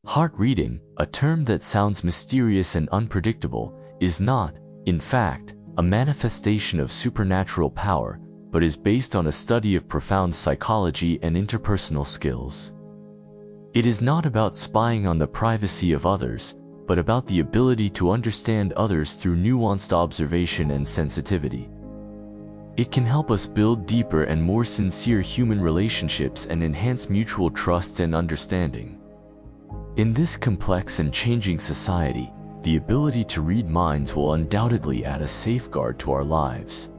Heart reading, a term that sounds mysterious and unpredictable, is not, in fact, a manifestation of supernatural power, but is based on a study of profound psychology and interpersonal skills. It is not about spying on the privacy of others, but about the ability to understand others through nuanced observation and sensitivity. It can help us build deeper and more sincere human relationships and enhance mutual trust and understanding. In this complex and changing society, the ability to read minds will undoubtedly add a safeguard to our lives.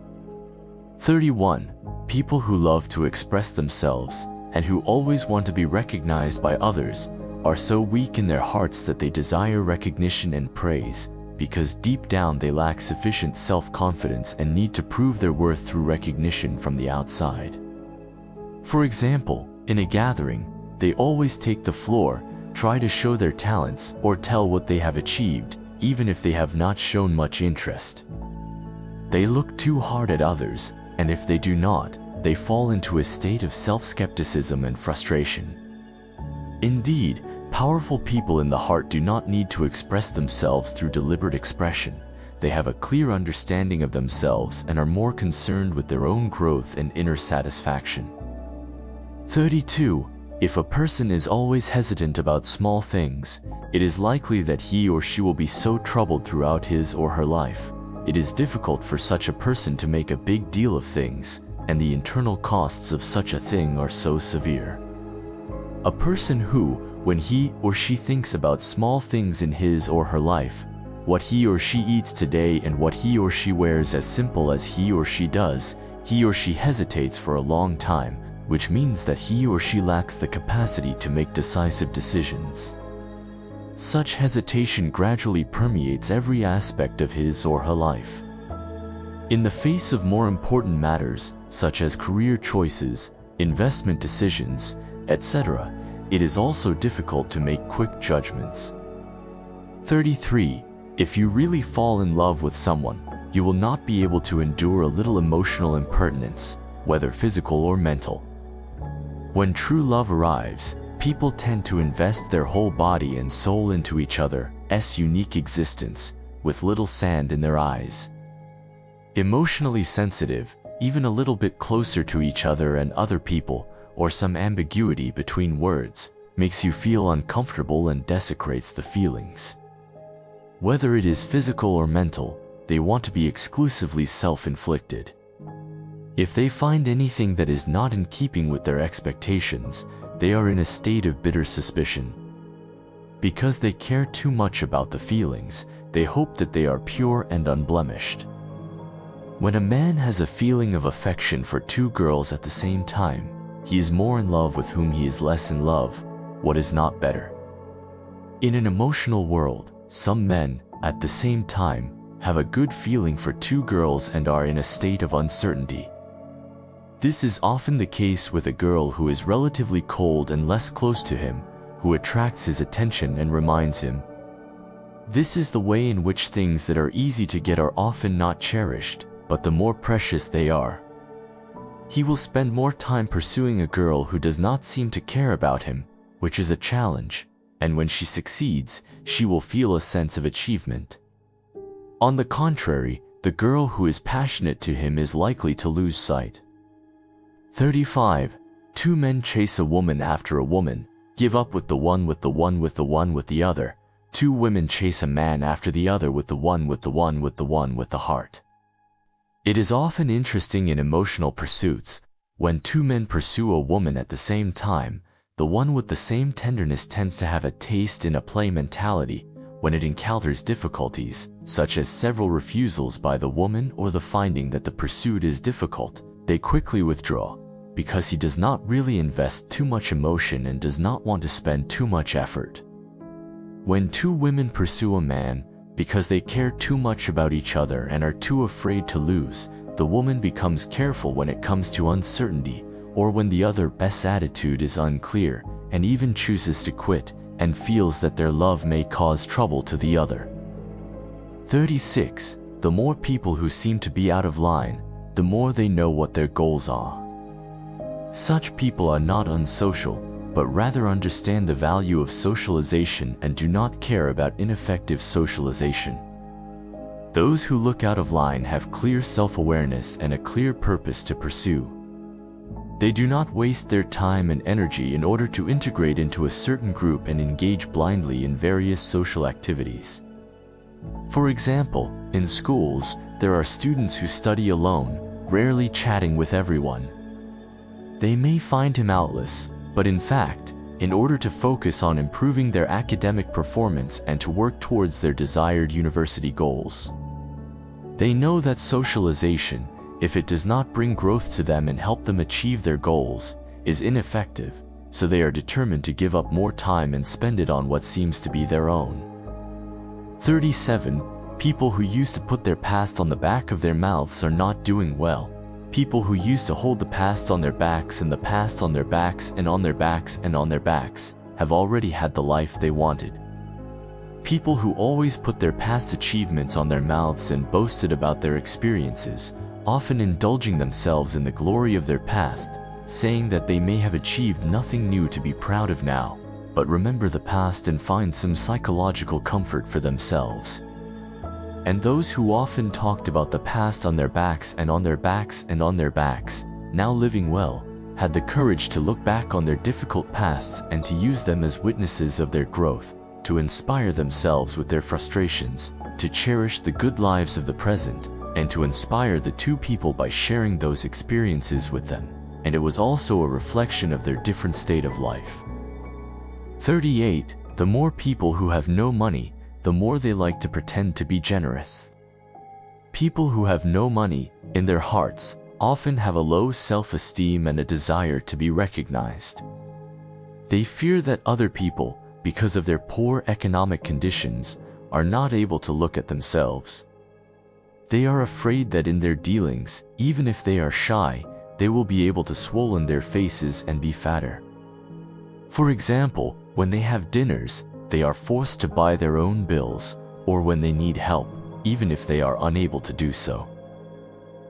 31. People who love to express themselves, and who always want to be recognized by others, are so weak in their hearts that they desire recognition and praise, because deep down they lack sufficient self-confidence and need to prove their worth through recognition from the outside. For example, in a gathering, they always take the floor, try to show their talents, or tell what they have achieved, even if they have not shown much interest. They look too hard at others, and if they do not, they fall into a state of self-skepticism and frustration. Indeed, powerful people in the heart do not need to express themselves through deliberate expression. They have a clear understanding of themselves and are more concerned with their own growth and inner satisfaction. 32. If a person is always hesitant about small things, it is likely that he or she will be so troubled throughout his or her life. It is difficult for such a person to make a big deal of things, and the internal costs of such a thing are so severe. A person who, when he or she thinks about small things in his or her life, what he or she eats today and what he or she wears, as simple as he or she does, he or she hesitates for a long time, which means that he or she lacks the capacity to make decisive decisions. Such hesitation gradually permeates every aspect of his or her life. In the face of more important matters, such as career choices, investment decisions, etc., it is also difficult to make quick judgments. 33. If you really fall in love with someone, you will not be able to endure a little emotional impertinence, whether physical or mental. When true love arrives, people tend to invest their whole body and soul into each other's unique existence, with little sand in their eyes. Emotionally sensitive, even a little bit closer to each other and other people, or some ambiguity between words, makes you feel uncomfortable and desecrates the feelings. Whether it is physical or mental, they want to be exclusively self-inflicted. If they find anything that is not in keeping with their expectations, they are in a state of bitter suspicion. Because they care too much about the feelings, they hope that they are pure and unblemished. When a man has a feeling of affection for two girls at the same time, he is more in love with whom he is less in love. What is not better? In an emotional world, some men, at the same time, have a good feeling for two girls and are in a state of uncertainty. This is often the case with a girl who is relatively cold and less close to him, who attracts his attention and reminds him. This is the way in which things that are easy to get are often not cherished, but the more precious they are. He will spend more time pursuing a girl who does not seem to care about him, which is a challenge, and when she succeeds, she will feel a sense of achievement. On the contrary, the girl who is passionate to him is likely to lose sight. 35. Two men chase a woman after a woman, give up with the one with the one with the one with the other. Two women chase a man after the other with the one with the one with the one with the heart. It is often interesting in emotional pursuits, when two men pursue a woman at the same time, the one with the same tenderness tends to have a taste in a play mentality. When it encounters difficulties, such as several refusals by the woman or the finding that the pursuit is difficult, they quickly withdraw, because he does not really invest too much emotion and does not want to spend too much effort. When two women pursue a man, because they care too much about each other and are too afraid to lose, the woman becomes careful when it comes to uncertainty, or when the other's attitude is unclear, and even chooses to quit, and feels that their love may cause trouble to the other. 36. The more people who seem to be out of line, the more they know what their goals are. Such people are not unsocial, but rather understand the value of socialization and do not care about ineffective socialization. Those who look out of line have clear self-awareness and a clear purpose to pursue. They do not waste their time and energy in order to integrate into a certain group and engage blindly in various social activities. For example, in schools, there are students who study alone, rarely chatting with everyone. They may find him outless, but in fact, in order to focus on improving their academic performance and to work towards their desired university goals. They know that socialization, if it does not bring growth to them and help them achieve their goals, is ineffective, so they are determined to give up more time and spend it on what seems to be their own. 37. People who used to put their past on the back of their mouths are not doing well. People who used to hold the past on their backs and the past on their backs and on their backs and on their backs have already had the life they wanted. People who always put their past achievements on their mouths and boasted about their experiences, often indulging themselves in the glory of their past, saying that they may have achieved nothing new to be proud of now, but remember the past and find some psychological comfort for themselves. And those who often talked about the past on their backs and on their backs and on their backs, now living well, had the courage to look back on their difficult pasts and to use them as witnesses of their growth, to inspire themselves with their frustrations, to cherish the good lives of the present, and to inspire the two people by sharing those experiences with them, and it was also a reflection of their different state of life. 38. The more people who have no money, the more they like to pretend to be generous. People who have no money, in their hearts, often have a low self-esteem and a desire to be recognized. They fear that other people, because of their poor economic conditions, are not able to look at themselves. They are afraid that in their dealings, even if they are shy, they will be able to swollen their faces and be fatter. For example, when they have dinners, they are forced to buy their own bills, or when they need help, even if they are unable to do so.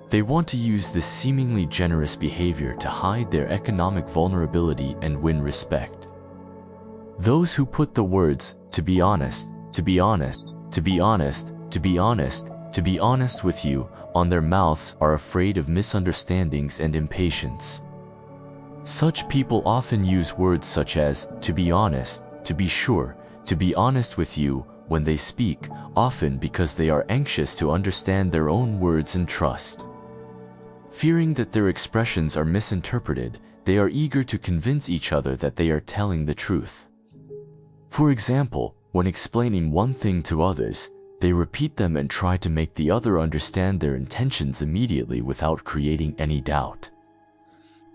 They want to use this seemingly generous behavior to hide their economic vulnerability and win respect. Those who put the words, to be honest, to be honest, to be honest, to be honest, to be honest with you, on their mouths are afraid of misunderstandings and impatience. Such people often use words such as, to be honest, to be sure, to be honest with you, when they speak, often because they are anxious to understand their own words and trust. Fearing that their expressions are misinterpreted, they are eager to convince each other that they are telling the truth. For example, when explaining one thing to others, they repeat them and try to make the other understand their intentions immediately without creating any doubt.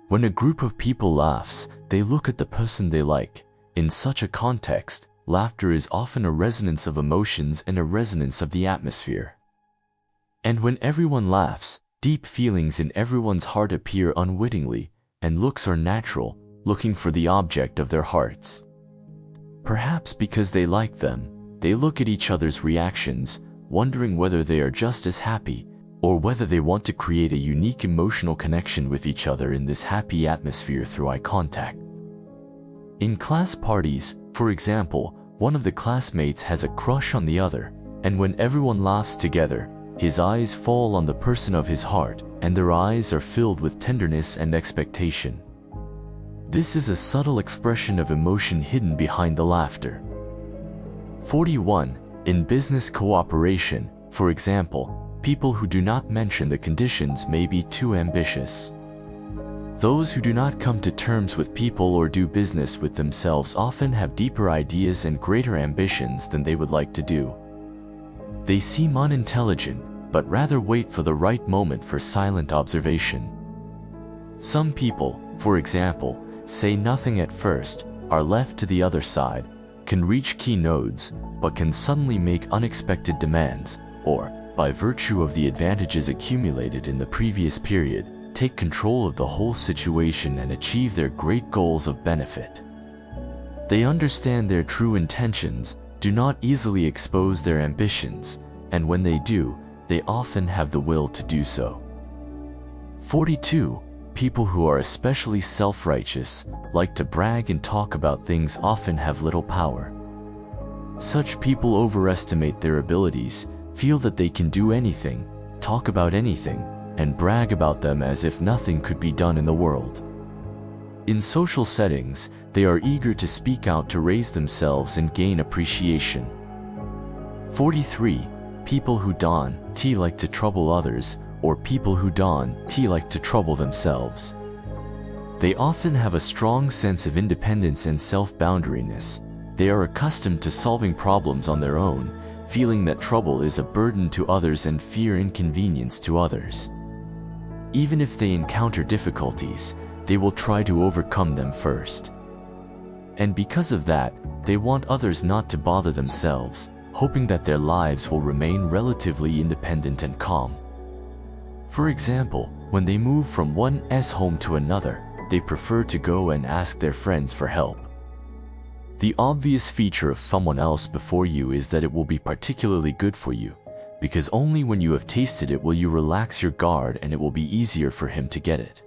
When a group of people laughs, they look at the person they like. In such a context, laughter is often a resonance of emotions and a resonance of the atmosphere. And when everyone laughs, deep feelings in everyone's heart appear unwittingly, and looks are natural, looking for the object of their hearts. Perhaps because they like them, they look at each other's reactions, wondering whether they are just as happy, or whether they want to create a unique emotional connection with each other in this happy atmosphere through eye contact. In class parties, for example, one of the classmates has a crush on the other, and when everyone laughs together, his eyes fall on the person of his heart, and their eyes are filled with tenderness and expectation. This is a subtle expression of emotion hidden behind the laughter. 41. In business cooperation, for example, people who do not mention the conditions may be too ambitious. Those who do not come to terms with people or do business with themselves often have deeper ideas and greater ambitions than they would like to do. They seem unintelligent, but rather wait for the right moment for silent observation. Some people, for example, say nothing at first, are left to the other side, can reach key nodes, but can suddenly make unexpected demands, or, by virtue of the advantages accumulated in the previous period, take control of the whole situation and achieve their great goals of benefit. They understand their true intentions, do not easily expose their ambitions, and when they do, they often have the will to do so. 42. People who are especially self-righteous, like to brag and talk about things, often have little power. Such people overestimate their abilities, feel that they can do anything, talk about anything, and brag about them as if nothing could be done in the world. In social settings, they are eager to speak out to raise themselves and gain appreciation. 43. People who like to trouble others, or people who like to trouble themselves. They often have a strong sense of independence and self-boundariness. They are accustomed to solving problems on their own, feeling that trouble is a burden to others and fear inconvenience to others. Even if they encounter difficulties, they will try to overcome them first. And because of that, they want others not to bother themselves, hoping that their lives will remain relatively independent and calm. For example, when they move from one's home to another, they prefer to go and ask their friends for help. The obvious feature of someone else before you is that it will be particularly good for you, because only when you have tasted it will you relax your guard and it will be easier for him to get it.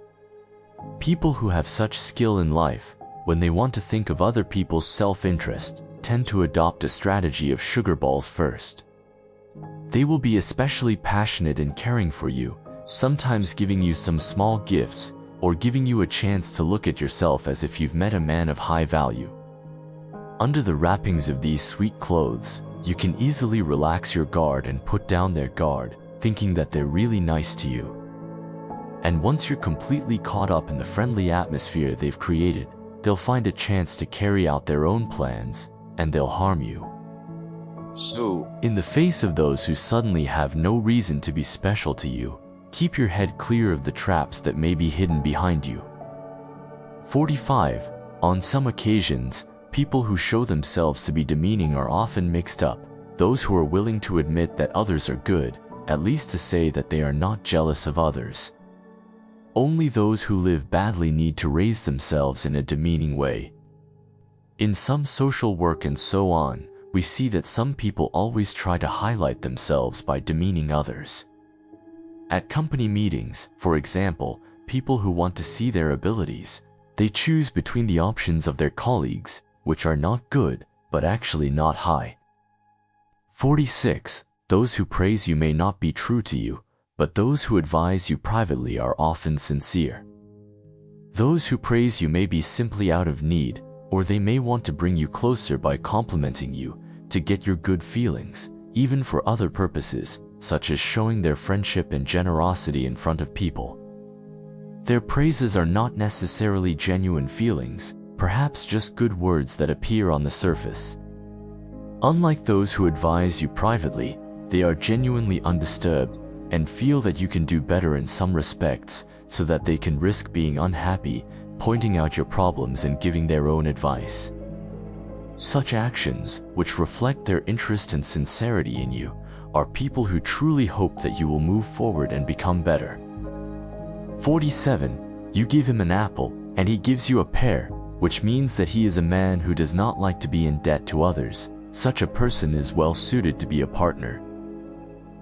People who have such skill in life, when they want to think of other people's self-interest, tend to adopt a strategy of sugar balls first. They will be especially passionate in caring for you, sometimes giving you some small gifts, or giving you a chance to look at yourself as if you've met a man of high value. Under the wrappings of these sweet clothes, you can easily relax your guard and put down their guard, thinking that they're really nice to you. And once you're completely caught up in the friendly atmosphere they've created, they'll find a chance to carry out their own plans, and they'll harm you. So, in the face of those who suddenly have no reason to be special to you, keep your head clear of the traps that may be hidden behind you. 45. On some occasions, people who show themselves to be demeaning are often mixed up, those who are willing to admit that others are good, at least to say that they are not jealous of others. Only those who live badly need to raise themselves in a demeaning way. In some social work and so on, we see that some people always try to highlight themselves by demeaning others. At company meetings, for example, people who want to see their abilities, they choose between the options of their colleagues, which are not good, but actually not high. 46. Those who praise you may not be true to you, but those who advise you privately are often sincere. Those who praise you may be simply out of need, or they may want to bring you closer by complimenting you, to get your good feelings, even for other purposes, such as showing their friendship and generosity in front of people. Their praises are not necessarily genuine feelings, perhaps just good words that appear on the surface. Unlike those who advise you privately, they are genuinely undisturbed and feel that you can do better in some respects, so that they can risk being unhappy, pointing out your problems and giving their own advice. Such actions, which reflect their interest and sincerity in you, are people who truly hope that you will move forward and become better. 47. You give him an apple, and he gives you a pear, which means that he is a man who does not like to be in debt to others. Such a person is well suited to be a partner.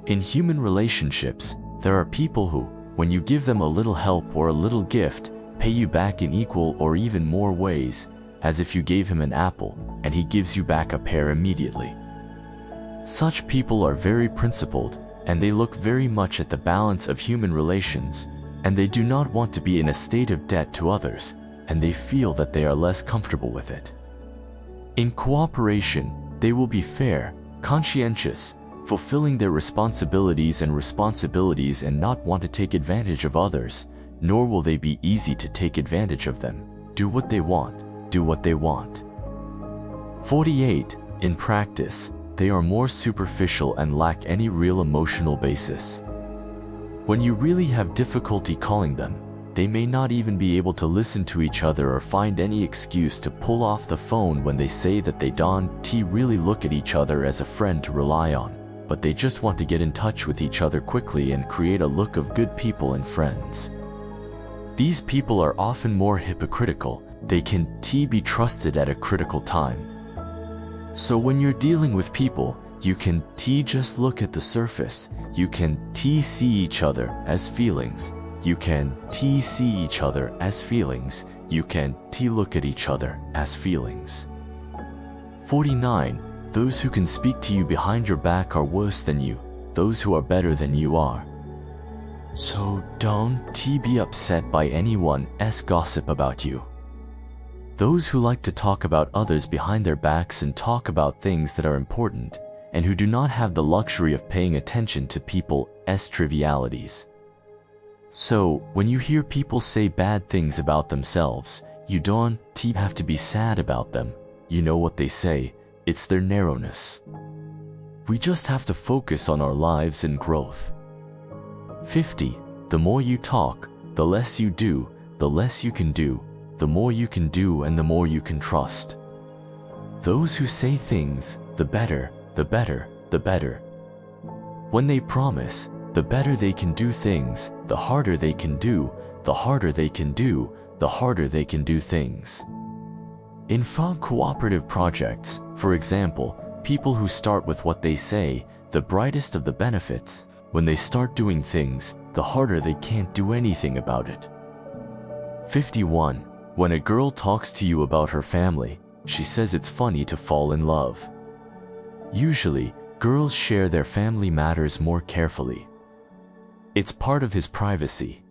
In human relationships, there are people who, when you give them a little help or a little gift, pay you back in equal or even more ways, as if you gave him an apple, and he gives you back a pear immediately. Such people are very principled, and they look very much at the balance of human relations, and they do not want to be in a state of debt to others, and they feel that they are less comfortable with it. In cooperation, they will be fair, conscientious, fulfilling their responsibilities and not want to take advantage of others, nor will they be easy to take advantage of them. Do what they want, do what they want. 48. In practice, they are more superficial and lack any real emotional basis. When you really have difficulty calling them, they may not even be able to listen to each other or find any excuse to pull off the phone when they say that they don't really look at each other as a friend to rely on, but they just want to get in touch with each other quickly and create a look of good people and friends. These people are often more hypocritical. They can be trusted at a critical time. So when you're dealing with people, you can just look at the surface. You can see each other as feelings. You can see each other as feelings. You can look at each other as feelings. 49. Those who can speak to you behind your back are worse than you. Those who are better than you are. So don't be upset by anyone's gossip about you. Those who like to talk about others behind their backs and talk about things that are important, and who do not have the luxury of paying attention to people's trivialities. So, when you hear people say bad things about themselves, you don't have to be sad about them. You know what they say, it's their narrowness. We just have to focus on our lives and growth. 50. The more you talk, the less you do, the less you can do, the more you can do and the more you can trust. Those who say things, the better, the better, the better. When they promise, the better they can do things, the harder they can do, the harder they can do, the harder they can do things. In some cooperative projects, for example, people who start with what they say, the brightest of the benefits, when they start doing things, the harder they can't do anything about it. 51. When a girl talks to you about her family, she says it's funny to fall in love. Usually, girls share their family matters more carefully. It's part of his privacy.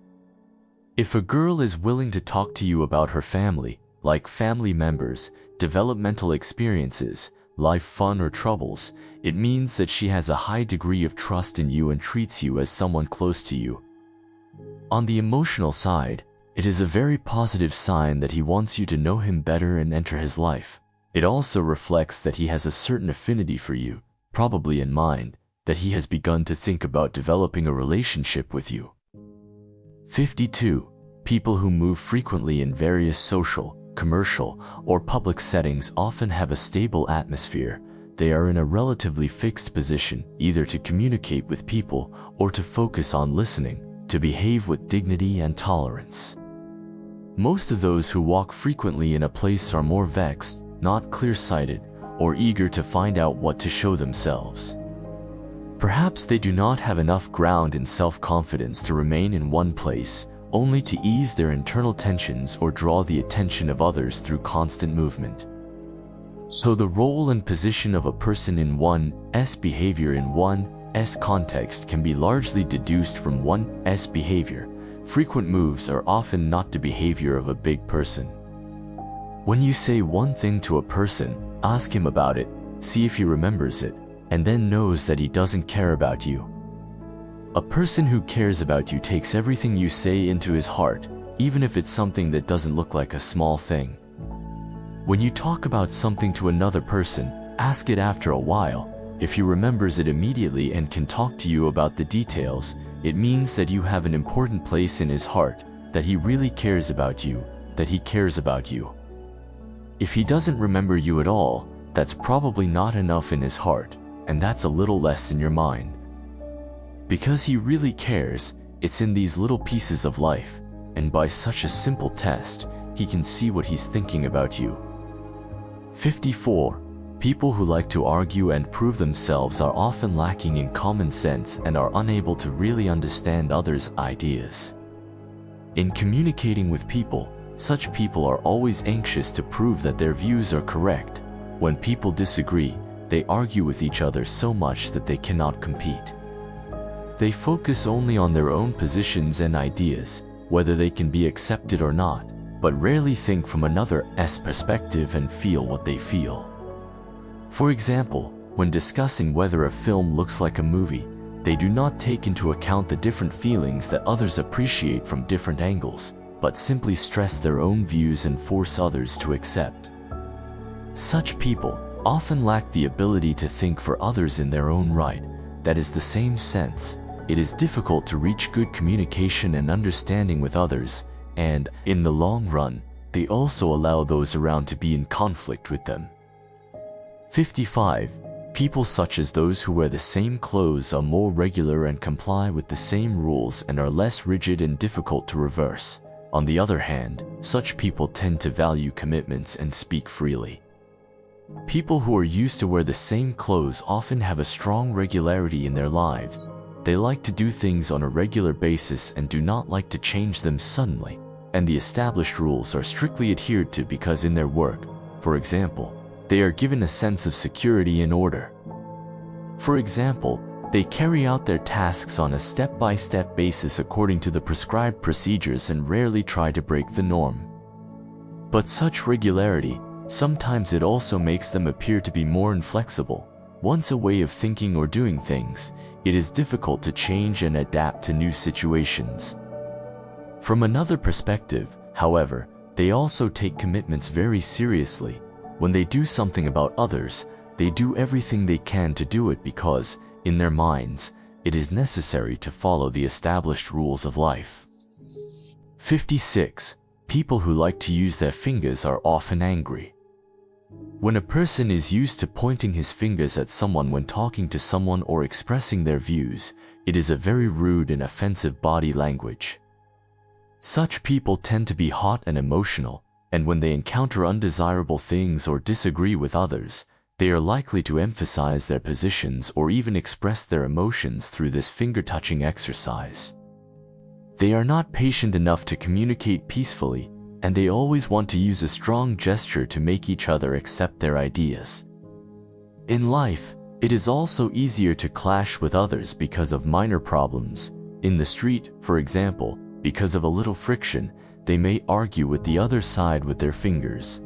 If a girl is willing to talk to you about her family, like family members, developmental experiences, life fun or troubles, it means that she has a high degree of trust in you and treats you as someone close to you. On the emotional side, it is a very positive sign that he wants you to know him better and enter his life. It also reflects that he has a certain affinity for you, probably in mind, that he has begun to think about developing a relationship with you. 52. People who move frequently in various social, commercial, or public settings often have a stable atmosphere. They are in a relatively fixed position, either to communicate with people or to focus on listening, to behave with dignity and tolerance. Most of those who walk frequently in a place are more vexed, not clear-sighted, or eager to find out what to show themselves. Perhaps they do not have enough ground in self-confidence to remain in one place, only to ease their internal tensions or draw the attention of others through constant movement. So the role and position of a person in one's behavior in one's context can be largely deduced from one's behavior. Frequent moves are often not the behavior of a big person. When you say one thing to a person, ask him about it, see if he remembers it, and then knows that he doesn't care about you. A person who cares about you takes everything you say into his heart, even if it's something that doesn't look like a small thing. When you talk about something to another person, ask it after a while. If he remembers it immediately and can talk to you about the details, it means that you have an important place in his heart, that he really cares about you, that he cares about you. If he doesn't remember you at all, that's probably not enough in his heart, and that's a little less in your mind. Because he really cares, it's in these little pieces of life, and by such a simple test, he can see what he's thinking about you. 54. People who like to argue and prove themselves are often lacking in common sense and are unable to really understand others' ideas. In communicating with people, such people are always anxious to prove that their views are correct. When people disagree, they argue with each other so much that they cannot compete. They focus only on their own positions and ideas, whether they can be accepted or not, but rarely think from another's perspective and feel what they feel. For example, when discussing whether a film looks like a movie, they do not take into account the different feelings that others appreciate from different angles, but simply stress their own views and force others to accept. Such people often lack the ability to think for others in their own right. That is the same sense. It is difficult to reach good communication and understanding with others, and, in the long run, they also allow those around to be in conflict with them. 55. People such as those who wear the same clothes are more regular and comply with the same rules and are less rigid and difficult to reverse. On the other hand, such people tend to value commitments and speak freely. People who are used to wear the same clothes often have a strong regularity in their lives. They like to do things on a regular basis and do not like to change them suddenly, and the established rules are strictly adhered to because in their work, for example, they are given a sense of security and order. For example, they carry out their tasks on a step-by-step basis according to the prescribed procedures and rarely try to break the norm. But such regularity, sometimes it also makes them appear to be more inflexible. Once a way of thinking or doing things, it is difficult to change and adapt to new situations. From another perspective, however, they also take commitments very seriously. When they do something about others, they do everything they can to do it because, in their minds, it is necessary to follow the established rules of life. 56. People who like to use their fingers are often angry. When a person is used to pointing his fingers at someone when talking to someone or expressing their views, it is a very rude and offensive body language. Such people tend to be hot and emotional, and when they encounter undesirable things or disagree with others, they are likely to emphasize their positions or even express their emotions through this finger-touching exercise. They are not patient enough to communicate peacefully, and they always want to use a strong gesture to make each other accept their ideas. In life, it is also easier to clash with others because of minor problems. In the street, for example, because of a little friction, they may argue with the other side with their fingers.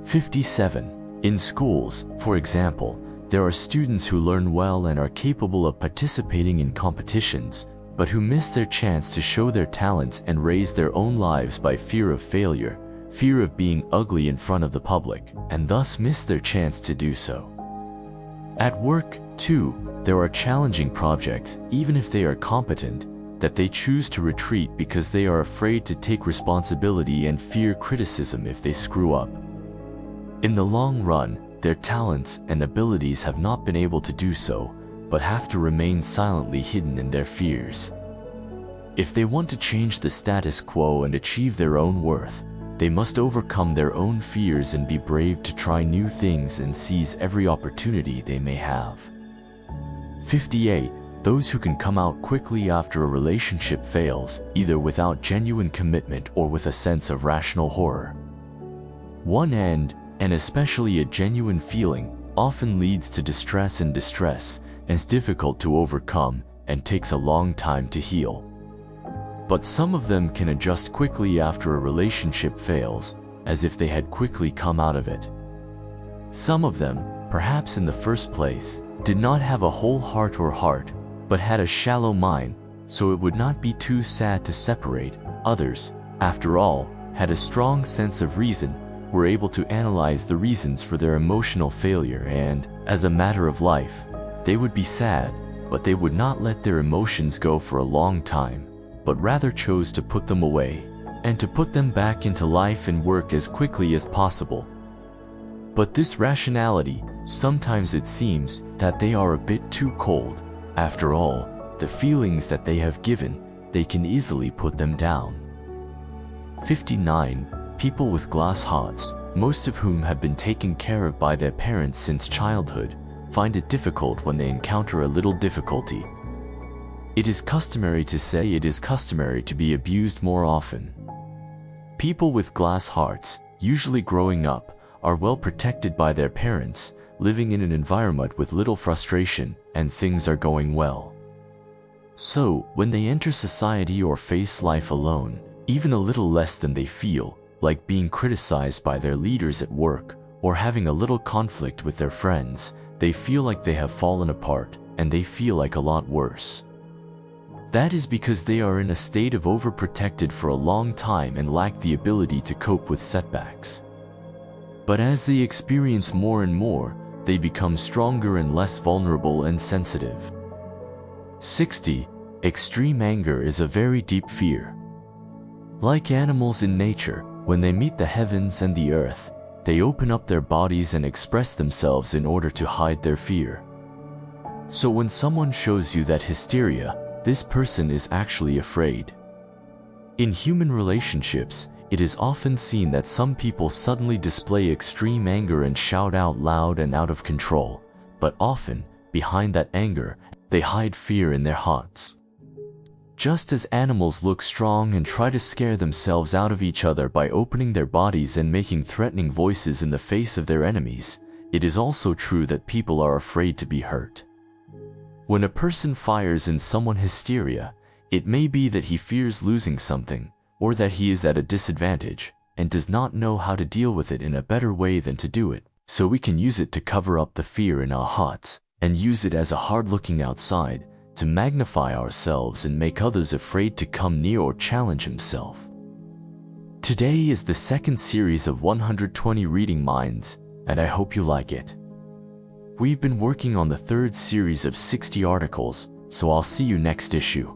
57. In schools, for example, there are students who learn well and are capable of participating in competitions, but who miss their chance to show their talents and raise their own lives by fear of failure, fear of being ugly in front of the public, and thus miss their chance to do so. At work, too, there are challenging projects, even if they are competent, that they choose to retreat because they are afraid to take responsibility and fear criticism if they screw up. In the long run, their talents and abilities have not been able to do so, but have to remain silently hidden in their fears. If they want to change the status quo and achieve their own worth, they must overcome their own fears and be brave to try new things and seize every opportunity they may have. 58. Those who can come out quickly after a relationship fails, either without genuine commitment or with a sense of rational horror. One end, and especially a genuine feeling, often leads to distress, and distress is difficult to overcome and takes a long time to heal. But some of them can adjust quickly after a relationship fails, as if they had quickly come out of it. Some of them, perhaps in the first place, did not have a whole heart or heart, but had a shallow mind, so it would not be too sad to separate. Others, after all, had a strong sense of reason, were able to analyze the reasons for their emotional failure and, as a matter of life, they would be sad, but they would not let their emotions go for a long time, but rather chose to put them away, and to put them back into life and work as quickly as possible. But this rationality, sometimes it seems that they are a bit too cold. After all, the feelings that they have given, they can easily put them down. 59. People with glass hearts, most of whom have been taken care of by their parents since childhood, find it difficult when they encounter a little difficulty. It is customary to say it is customary to be abused more often. People with glass hearts, usually growing up, are well protected by their parents, living in an environment with little frustration, and things are going well. So, when they enter society or face life alone, even a little less than they feel, like being criticized by their leaders at work, or having a little conflict with their friends, they feel like they have fallen apart, and they feel like a lot worse. That is because they are in a state of overprotected for a long time and lack the ability to cope with setbacks. But as they experience more and more, they become stronger and less vulnerable and sensitive. 60. Extreme anger is a very deep fear. Like animals in nature, when they meet the heavens and the earth, they open up their bodies and express themselves in order to hide their fear. So when someone shows you that hysteria, this person is actually afraid. In human relationships, it is often seen that some people suddenly display extreme anger and shout out loud and out of control, but often, behind that anger, they hide fear in their hearts. Just as animals look strong and try to scare themselves out of each other by opening their bodies and making threatening voices in the face of their enemies, it is also true that people are afraid to be hurt. When a person fires in someone hysteria, it may be that he fears losing something, or that he is at a disadvantage, and does not know how to deal with it in a better way than to do it, so we can use it to cover up the fear in our hearts, and use it as a hard looking outside, to magnify ourselves and make others afraid to come near or challenge himself. Today is the second series of 120 reading minds, and I hope you like it. We've been working on the third series of 60 articles, so I'll see you next issue.